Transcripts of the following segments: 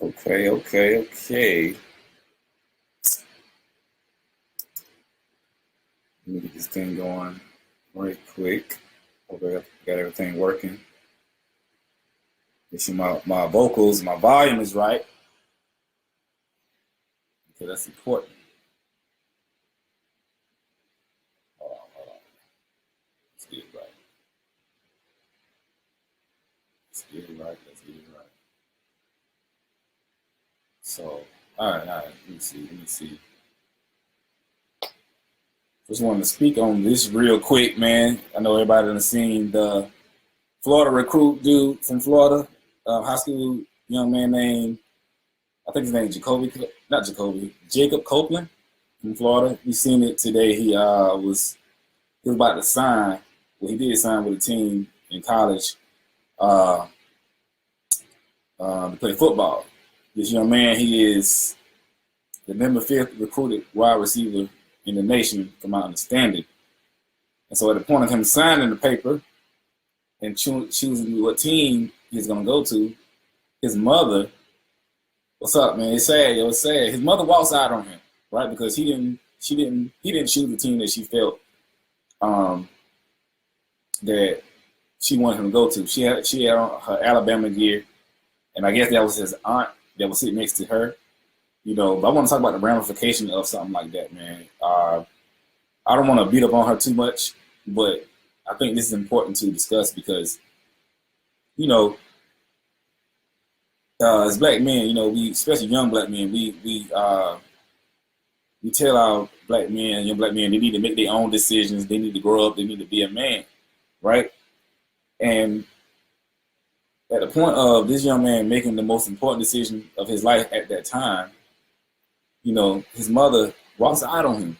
Okay. Let me get this thing going right quick. Hope I got everything working. Make sure my vocals, my volume is right, because that's important. Hold on. Let's get it right. Let's get it right. So, all right. Let me see. Just wanted to speak on this real quick, man. I know everybody done seen the Florida recruit dude from Florida, high school young man named, I think his name is Jacob Copeland from Florida. We seen it today. He was about to sign. Well, he did sign with a team in college uh, to play football. This young man, he is the number fifth recruited wide receiver in the nation, from my understanding. And so, at the point of him signing the paper and choosing what team he's going to go to, his mother, what's up, man? It's sad. It's sad. His mother walks out on him, right? Because he didn't choose the team that she felt that she wanted him to go to. She had on her Alabama gear, and I guess that was his aunt that was sitting next to her. But I want to talk about the ramifications of something like that, man. I don't want to beat up on her too much, but I think this is important to discuss because, as black men, we, especially young black men, we tell our young black men, they need to make their own decisions. They need to grow up. They need to be a man, right? And at the point of this young man making the most important decision of his life at that time, his mother walks out on him,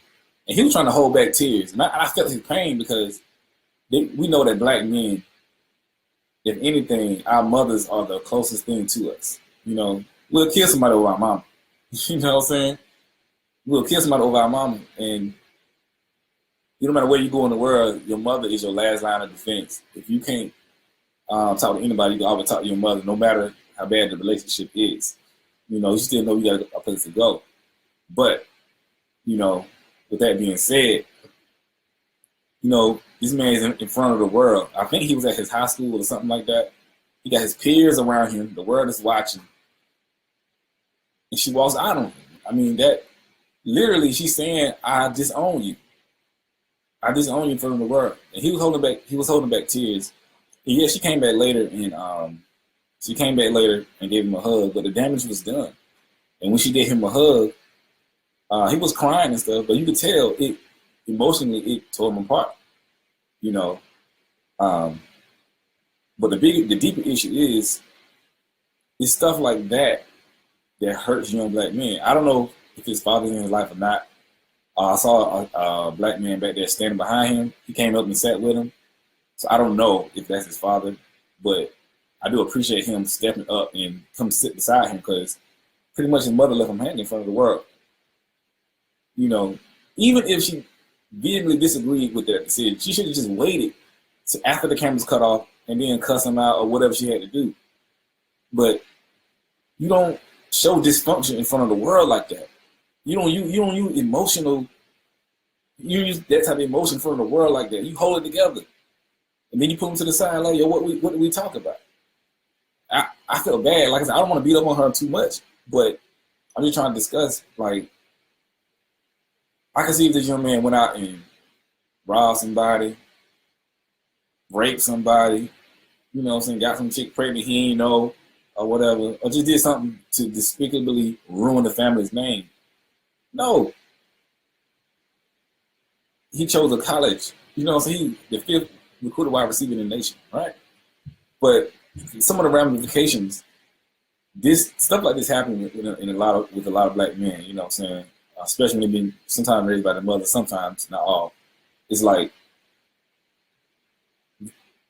and he was trying to hold back tears, and I felt his pain because we know that black men, if anything, our mothers are the closest thing to us. We'll kill somebody over our mama. You know what I'm saying? We'll kill somebody over our mama, and no matter where you go in the world, your mother is your last line of defense. If you can't talk to anybody, you can always talk to your mother, no matter how bad the relationship is. You still know you got a place to go. But, with that being said, this man is in front of the world. I think he was at his high school or something like that. He got his peers around him. The world is watching. And she walks out on him. I mean, that literally, she's saying, I disown you. I disown you in front of the world. And he was holding back tears. And yeah, she came back later and gave him a hug, but the damage was done. And when she gave him a hug, he was crying and stuff, but you could tell it emotionally it tore him apart. But the deeper issue is it's stuff like that hurts young black men. I don't know if his father's in his life or not. I saw a black man back there standing behind him. He came up and sat with him. So I don't know if that's his father, but I do appreciate him stepping up and come sit beside him because pretty much his mother left him hanging in front of the world. Even if she vehemently disagreed with that decision, she should have just waited to after the cameras cut off and then cuss him out or whatever she had to do. But you don't show dysfunction in front of the world like that. You don't use emotional. You use that type of emotion in front of the world like that. You hold it together, and then you put them to the side like, yo, what did we talk about? I feel bad. Like I said, I don't want to beat up on her too much, but I'm just trying to discuss. Like, I can see if this young man went out and robbed somebody, raped somebody, got some chick pregnant he ain't know, or whatever, or just did something to despicably ruin the family's name. No. He chose a college. So he the fifth recruited wide receiver in the nation, right? But some of the ramifications, this stuff like this happened with a lot of black men. You know what I'm saying? Especially when they've been sometimes raised by the mother, sometimes not all. It's like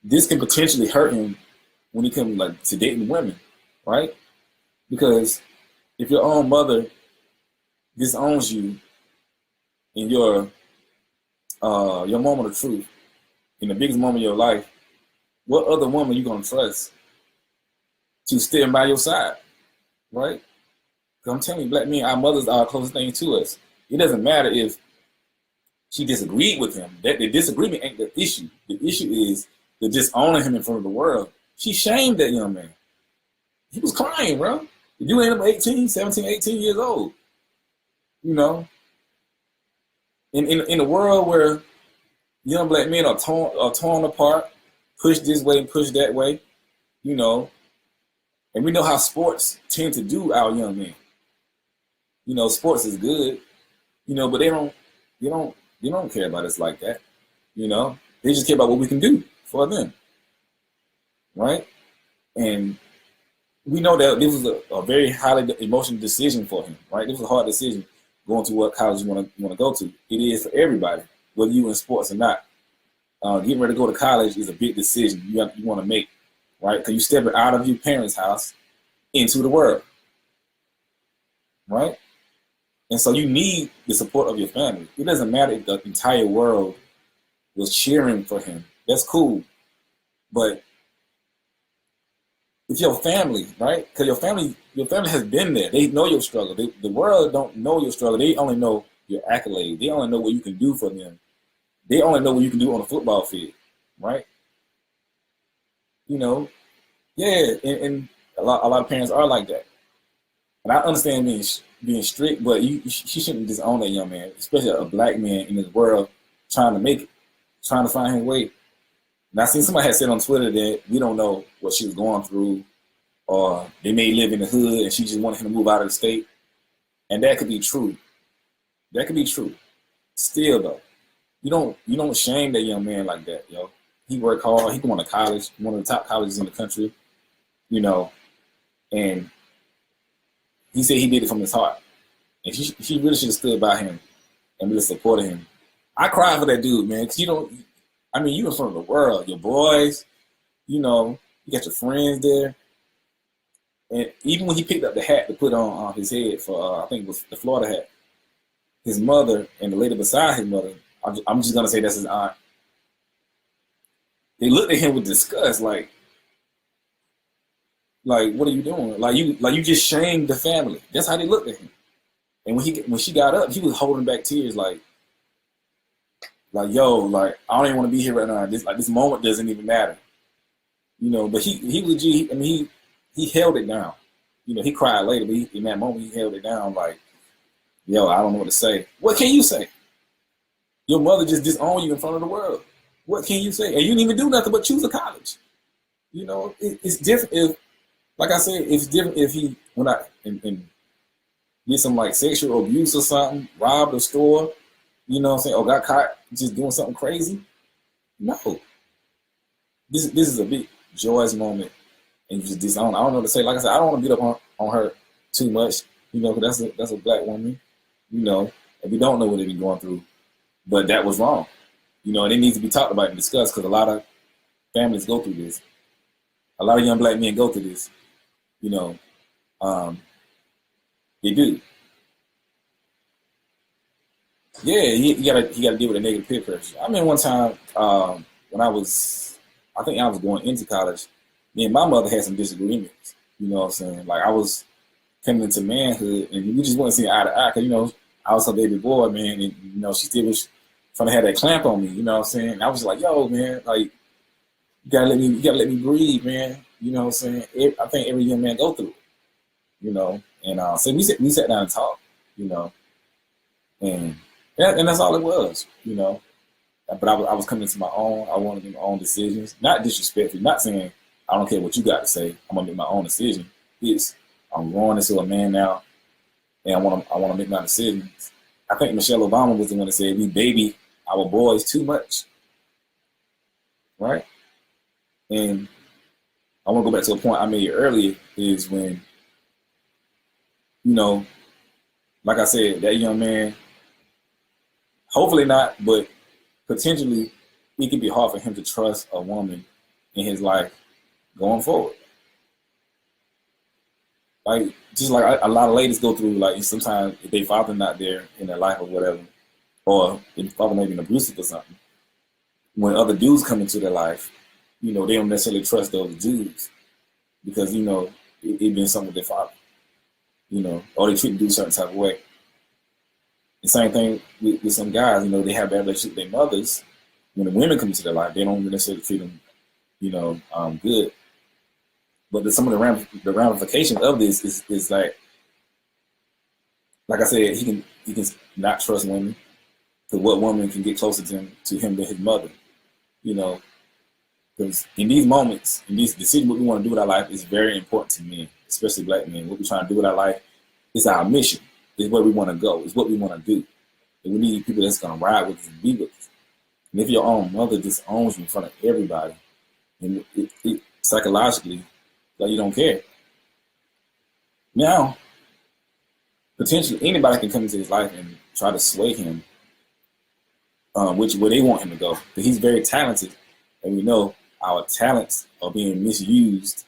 this can potentially hurt him when he comes to dating women, right? Because if your own mother disowns you in your moment of truth, in the biggest moment of your life, what other woman you gonna trust to stand by your side? right? Because I'm telling you, black men, our mothers are the closest thing to us. It doesn't matter if she disagreed with him. That the disagreement ain't the issue. The issue is the disowning him in front of the world. She shamed that young man. He was crying, bro. You ended up 18, 17, 18 years old. You know, in a world where young black men are torn apart, pushed this way, pushed that way, you know, and we know how sports tend to do our young men. You know, sports is good, you know, but they don't care about us like that. You know, they just care about what we can do for them, right? And we know that this was a very highly emotional decision for him, right? This was a hard decision going to what college you want to go to. It is for everybody, whether you in sports or not. Getting ready to go to college is a big decision you want to make, right? Because you're stepping out of your parents' house into the world, right? And so you need the support of your family. It doesn't matter if the entire world was cheering for him. That's cool. But if your family, right? Because your family has been there. They know your struggle. The world don't know your struggle. They only know your accolade. They only know what you can do for them. They only know what you can do on the football field, right? You know, yeah, and a lot of parents are like that. And I understand being strict, but she shouldn't disown that young man, especially a black man in this world trying to make it, trying to find his way. And I seen somebody had said on Twitter that we don't know what she was going through, or they may live in the hood and she just wanted him to move out of the state. And that could be true. That could be true. Still though, you don't shame that young man like that, yo. He worked hard, he went to college, one of the top colleges in the country, you know, and he said he did it from his heart. And she really should have stood by him and really supported him. I cried for that dude, man, because you in front of the world, your boys, you know, you got your friends there. And even when he picked up the hat to put on his head for, I think it was the Florida hat, his mother and the lady beside his mother, I'm just going to say that's his aunt, they looked at him with disgust, like, what are you doing? Like you just shamed the family. That's how they looked at him. And when she got up, he was holding back tears, like yo, like I don't even want to be here right now. This moment doesn't even matter, you know. But he legit. He held it down. You know, he cried later, but in that moment he held it down. Like, yo, I don't know what to say. What can you say? Your mother just disowned you in front of the world. What can you say? And you didn't even do nothing but choose a college. You know, it's different if, like I said, it's different if he went out and did some like sexual abuse or something, robbed a store, you know what I'm saying, or got caught just doing something crazy. No. This is a big joyous moment, and you just disown. I don't know what to say. Like I said, I don't want to beat up on her too much, you know, because that's a black woman, you know, and we don't know what they've been going through. But that was wrong, you know, and it needs to be talked about and discussed because a lot of families go through this. A lot of young black men go through this, you know. They do. Yeah, he gotta deal with a negative peer pressure. I mean, one time when I think I was going into college, me and my mother had some disagreements. You know what I'm saying? Like I was coming into manhood, and we just wasn't seeing eye to eye. Cause you know I was her baby boy, man, and you know she still was trying to have that clamp on me. You know what I'm saying? And I was like, yo, man, like you gotta let me breathe, man. You know what I'm saying? I think every young man go through it. You know, and so we sat down and talked. You know, and that's all it was. You know, but I was coming to my own. I wanted to make my own decisions, not disrespectfully, not saying I don't care what you got to say. I'm gonna make my own decision. I'm growing into a man now, and I want to make my decisions. I think Michelle Obama was the one that said we baby our boys too much, right? And I want to go back to a point I made earlier is when, you know, like I said, that young man, hopefully not, but potentially it could be hard for him to trust a woman in his life going forward. Like, just like a lot of ladies go through, like sometimes if their father not there in their life or whatever, or if the father may be abusive or something, when other dudes come into their life, they don't necessarily trust those dudes because, it been something with their father. or they treat them a certain type of way. The same thing with some guys, they have bad relationship with their mothers. When the women come into their life, they don't necessarily treat them, good. But some of the ramifications of this is like I said, he can not trust women. Because what woman can get closer to him than his mother? Because in these moments, in these decisions, what we want to do with our life is very important to men, especially black men. What we're trying to do with our life is our mission. Is where we want to go. Is what we want to do. And we need people that's going to ride with us and be with us. And if your own mother disowns you in front of everybody, and it psychologically, like you don't care. Now, potentially anybody can come into his life and try to sway him, where they want him to go. But he's very talented, and we know our talents are being misused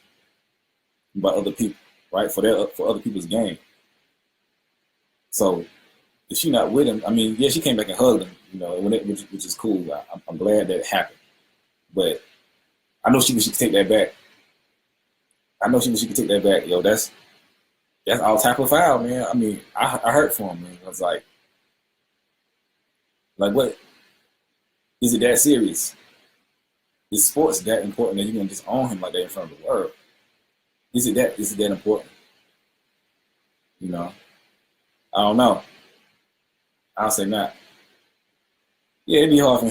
by other people, right? For other people's gain. So if she's not with him, I mean, yeah, she came back and hugged him, which is cool. I'm glad that it happened. But I know she could take that back. I know she could take that back. Yo, that's all type of foul, man. I mean, I hurt for him, man. I was like, what? Is it that serious? Is sports that important that you're gonna disown him like that in front of the world? Is it that important? I don't know. I'll say not. Yeah, it'd be hard for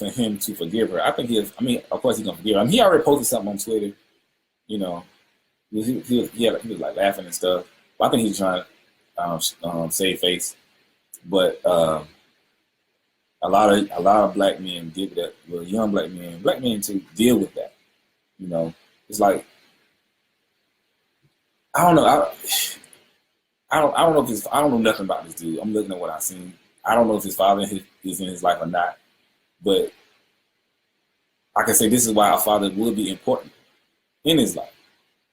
him to forgive her. I think of course he's gonna forgive her. I mean, he already posted something on Twitter. He was like laughing and stuff. But I think he's trying to save face. But a lot of black men deal with that. Well, young black men too deal with that. It's like I don't know. I don't know if I don't know nothing about this dude. I'm looking at what I've seen. I don't know if his father is in his life or not. But I can say this is why a father would be important in his life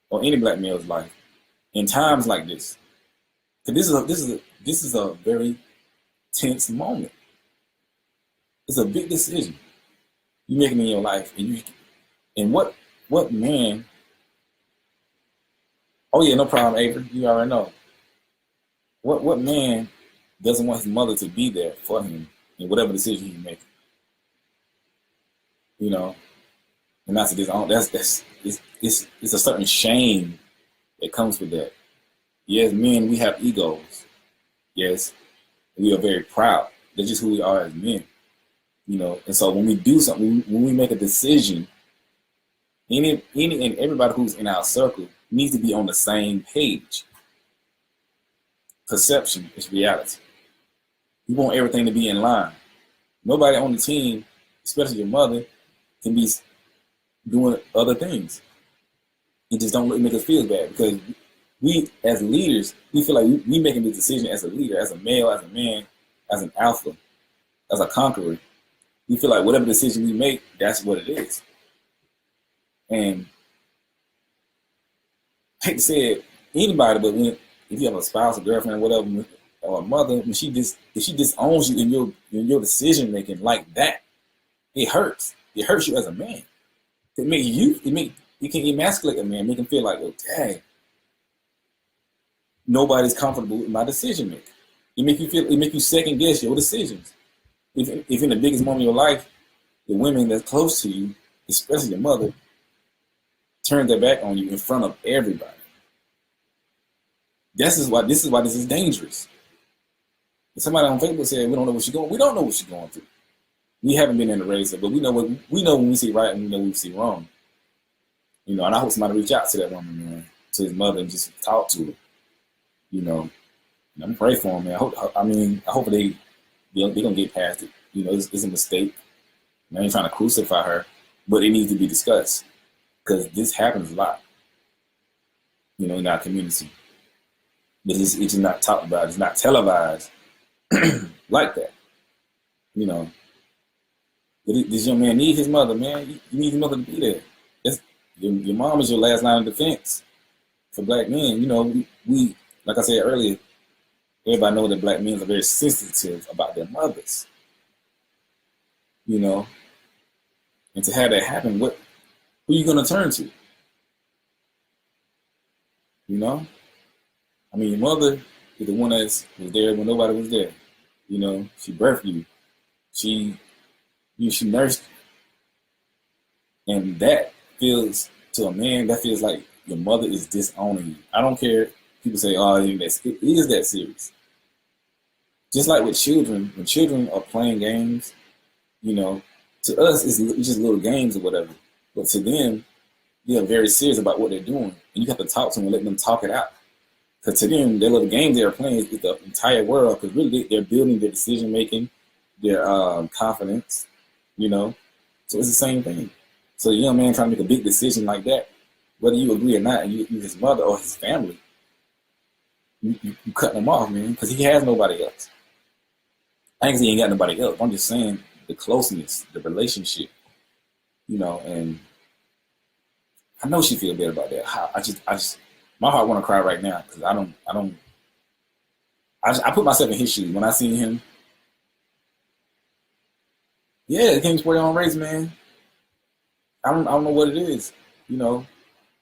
or any black male's life in times like this. Because this is a very tense moment. It's a big decision you're making in your life, and what man? Oh yeah, no problem, Avery. You already know. What man doesn't want his mother to be there for him in whatever decision he makes? And that's it's a certain shame that comes with that. Yes, men, we have egos. Yes, we are very proud. That's just who we are as men. And so when we do something, when we make a decision, any and everybody who's in our circle needs to be on the same page. Perception is reality. You want everything to be in line. Nobody on the team, especially your mother, can be doing other things. It just don't make us feel bad because we, as leaders, we feel like we making the decision as a leader, as a male, as a man, as an alpha, as a conqueror. We feel like whatever decision we make, that's what it is. And I hate to say it, anybody, but if you have a spouse, a girlfriend, whatever, or a mother, if she disowns you in your decision making like that, it hurts. It hurts you as a man. It can emasculate a man, make him feel like, oh dang, nobody's comfortable with my decision making. It make you second guess your decisions. If in the biggest moment of your life, the women that's close to you, especially your mother, turn their back on you in front of everybody. This is why this is dangerous. If somebody on Facebook said we don't know what she's going, we don't know what she's going through. We haven't been in the race, but we know when we see right and we know when we see wrong. And I hope somebody reach out to that woman, man, to his mother, and just talk to her. And I'm praying for him, man. I hope they're gonna get past it. It's a mistake. I ain't trying to crucify her, but it needs to be discussed because this happens a lot, in our community. But it's not talked about. It's not televised like that. But this young man need his mother, man. You need his mother to be there. Your mom is your last line of defense for black men. We like I said earlier, everybody knows that black men are very sensitive about their mothers. And to have that happen, who are you gonna turn to? I mean, your mother is the one that was there when nobody was there. You know, she birthed you. She she nursed you. And that feels to a man, that feels like your mother is disowning you. I don't care. People say, "Oh, it is that serious." Just like with children, when children are playing games, you know, to us it's just little games or whatever. But to them, they're very serious about what they're doing, and you have to talk to them and let them talk it out. Because to them, their little game they're playing is the entire world. Because really, they're building their decision making, their confidence, you know. So it's the same thing. So a young man trying to make a big decision like that, whether you agree or not, and you his mother or his family, you cut them off, man, because he has nobody else. I ain't saying he ain't got nobody else. I'm just saying the closeness, the relationship, you know. And I know she feel bad about that. I just, my heart want to cry right now because I put myself in his shoes when I seen him. Yeah, it came sport on race, man. I don't know what it is, you know.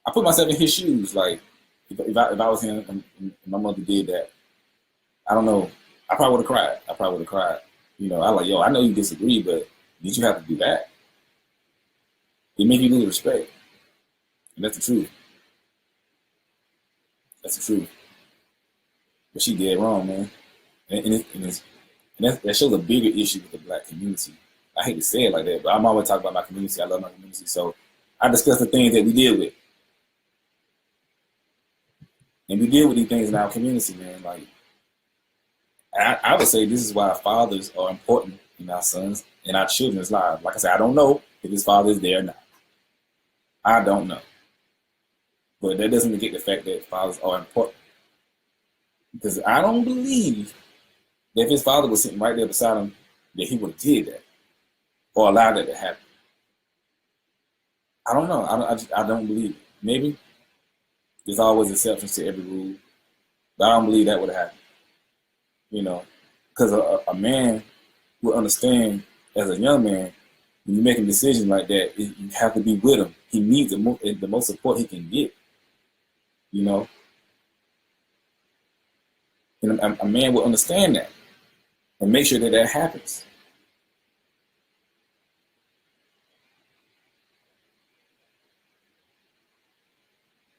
I put myself in his shoes, like if I was him and my mother did that, I don't know. I probably would have cried. I probably would have cried. You know, I like, yo, I know you disagree, but did you have to do that? It made you lose respect. And that's the truth. That's the truth. But she did wrong, man. And that shows a bigger issue with the black community. I hate to say it like that, but I'm always talking about my community. I love my community. So I discuss the things that we deal with. And we deal with these things in our community, man. Like, I would say this is why fathers are important in our sons and our children's lives. Like I said, I don't know if his father is there or not. I don't know. But that doesn't negate the fact that fathers are important. Because I don't believe that if his father was sitting right there beside him, that he would have did that or allowed that to happen. I don't know. I don't believe it. Maybe there's always exceptions to every rule, but I don't believe that would have happened. You know, because a man will understand as a young man when you're making decisions like that, you have to be with him. He needs the most support he can get. You know, and a man will understand that and make sure that that happens.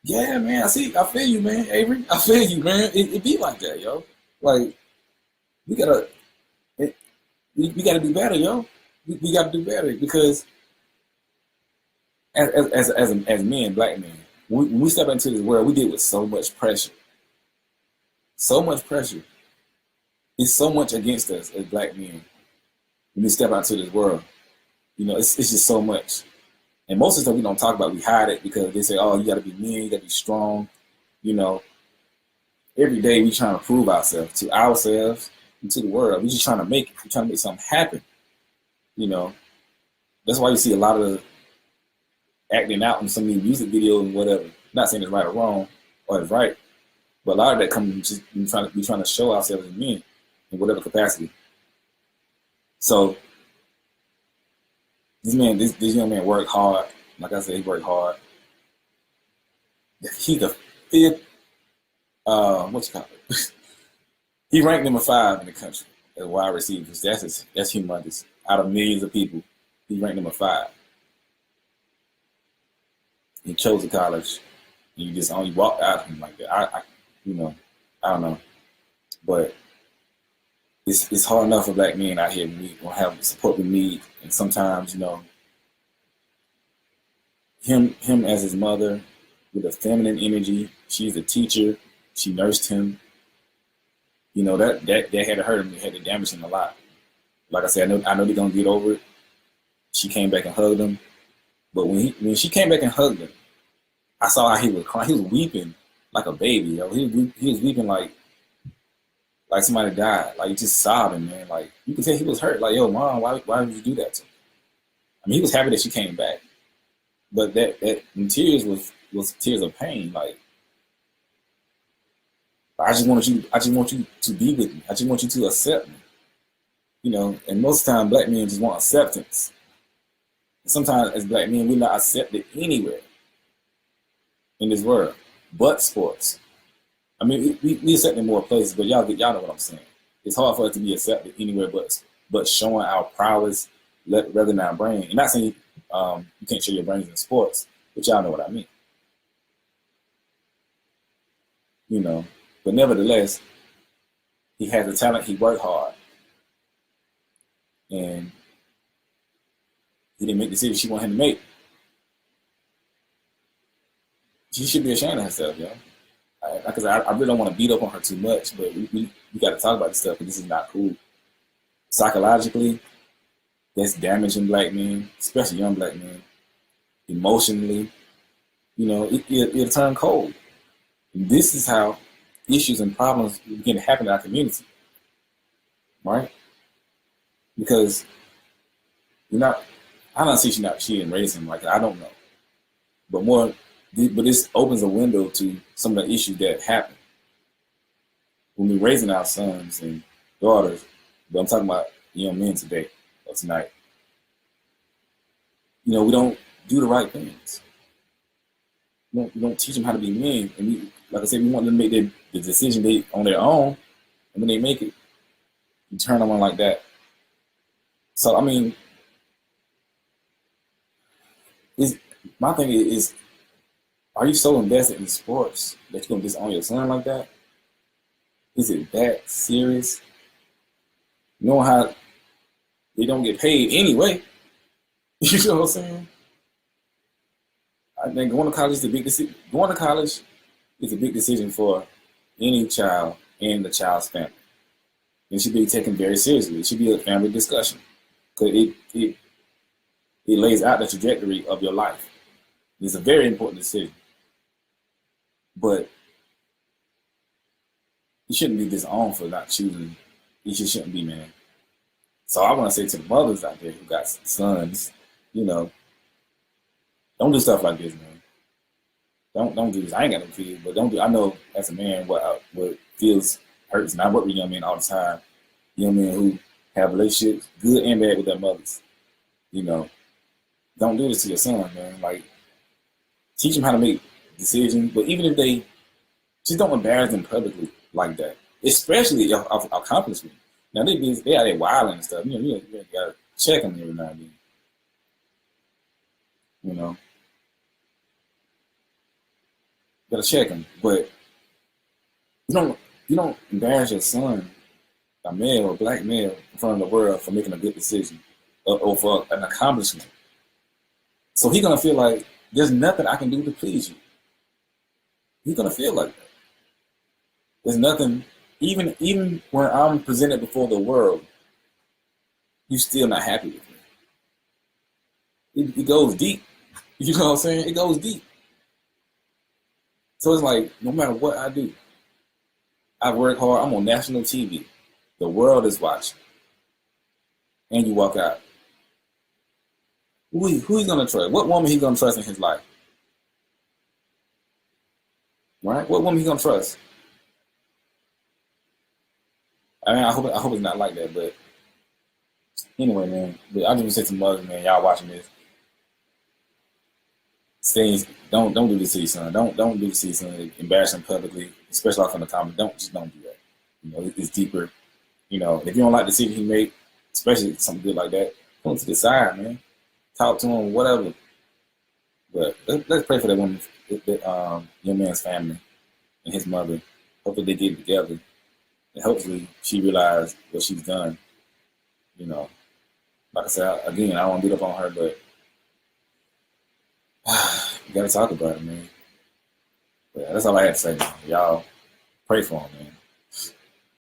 Yeah, man. I feel you, man. Avery, I feel you, man. It be like that, yo. Like we gotta, it, we gotta do better, yo. We gotta do better because as men, black men, when we step into this world, we deal with so much pressure, so much pressure. It's so much against us as black men when we step out to this world. You know, it's just so much. And most of the stuff we don't talk about, we hide it because they say, "Oh, you got to be men, you got to be strong." You know, every day we trying to prove ourselves and to the world. We just trying to make it. We trying to make something happen. You know, that's why you see a lot of acting out in some of these music videos and whatever. Not saying it's right or wrong or it's right, but a lot of that comes just we trying to show ourselves as men in whatever capacity. So this young man worked hard. Like I said, he worked hard. He's the fifth. What's it called? He ranked number 5 in the country as wide receivers. That's humongous. Out of millions of people, he ranked number 5. He chose a college. And you just only walked out of him like that. You know, I don't know, but it's hard enough for black men out here. We don't have the support we need, and sometimes you know, him as his mother with a feminine energy. She's a teacher. She nursed him. You know that had to hurt him. It had to damage him a lot. Like I said, I know they're gonna get over it. She came back and hugged him, but when she came back and hugged him, I saw how he was crying. He was weeping like a baby. You know? He was weeping like somebody died. Like just sobbing, man. Like you could tell he was hurt. Like, yo, mom, why did you do that to him? I mean, he was happy that she came back, but that tears was tears of pain. Like I just want you to be with me. I just want you to accept me. You know, and most of the time black men just want acceptance. And sometimes as black men, we're not accepted anywhere in this world, but sports. I mean, we accept in more places, but y'all know what I'm saying. It's hard for us to be accepted anywhere but showing our prowess rather than our brain. And not saying you can't show your brains in sports, but y'all know what I mean. You know, but nevertheless, he has the talent. He worked hard, and he didn't make the decision she wanted him to make. She should be ashamed of herself, yo. Because I really don't want to beat up on her too much, but we got to talk about this stuff because this is not cool. Psychologically, that's damaging black men, especially young black men. Emotionally, you know, it'll turn cold. And this is how issues and problems begin to happen in our community, right? Because you're not, I don't see she didn't raise him like that. I don't know, but this opens a window to some of the issues that happen when we're raising our sons and daughters. But I'm talking about young men today or tonight. You know, we don't do the right things. We don't teach them how to be men, and like I said, we want them to make the decision on their own, and when they make it, you turn them on like that. So I mean, my thing is, are you so invested in sports that you're gonna disown your son like that? Is it that serious? Knowing how they don't get paid anyway, you know what I'm saying? I think going to college is a big decision. Going to college is a big decision for any child and the child's family. It should be taken very seriously. It should be a family discussion because it lays out the trajectory of your life. It's a very important decision, but you shouldn't be disowned for not choosing. You just shouldn't be, man. So I want to say to the mothers out there who got sons, you know, don't do stuff like this, man. Don't do this. I ain't got no kids, but don't do. I know as a man what feels hurts, and I work with young men all the time. Young men who have relationships, good and bad, with their mothers. You know, don't do this to your son, man. Like, teach them how to make decisions, but even if they just don't embarrass them publicly like that, especially of accomplishment. Now they out there wilding and stuff. You gotta check them every now and then. You know, gotta check them, but you don't embarrass your son, a male or black male, in front of the world for making a good decision or for an accomplishment. So he's gonna feel like there's nothing I can do to please you. He's gonna feel like that. There's nothing, even when I'm presented before the world, you still not happy with me. It goes deep. You know what I'm saying? It goes deep. So it's like, no matter what I do, I work hard. I'm on national TV. The world is watching. And you walk out. Who he gonna trust? What woman he gonna trust in his life? Right? What woman he gonna trust? I mean, I hope it's not like that, but anyway, man. But I just say to mothers, man, y'all watching this. Don't do this to your son. Don't do this to your son. Embarrass him publicly, especially off in the comments. Don't do that. You know, it's deeper. You know, if you don't like the decision he made, especially something good like that, pull him to the side, man. Talk to him, whatever. But let's pray for that woman, that young man's family and his mother. Hopefully they get it together, and hopefully she realized what she's done. You know, like I said, again, I don't want to beat up on her, but you gotta talk about it, man. But that's all I had to say, man. Y'all pray for him, man.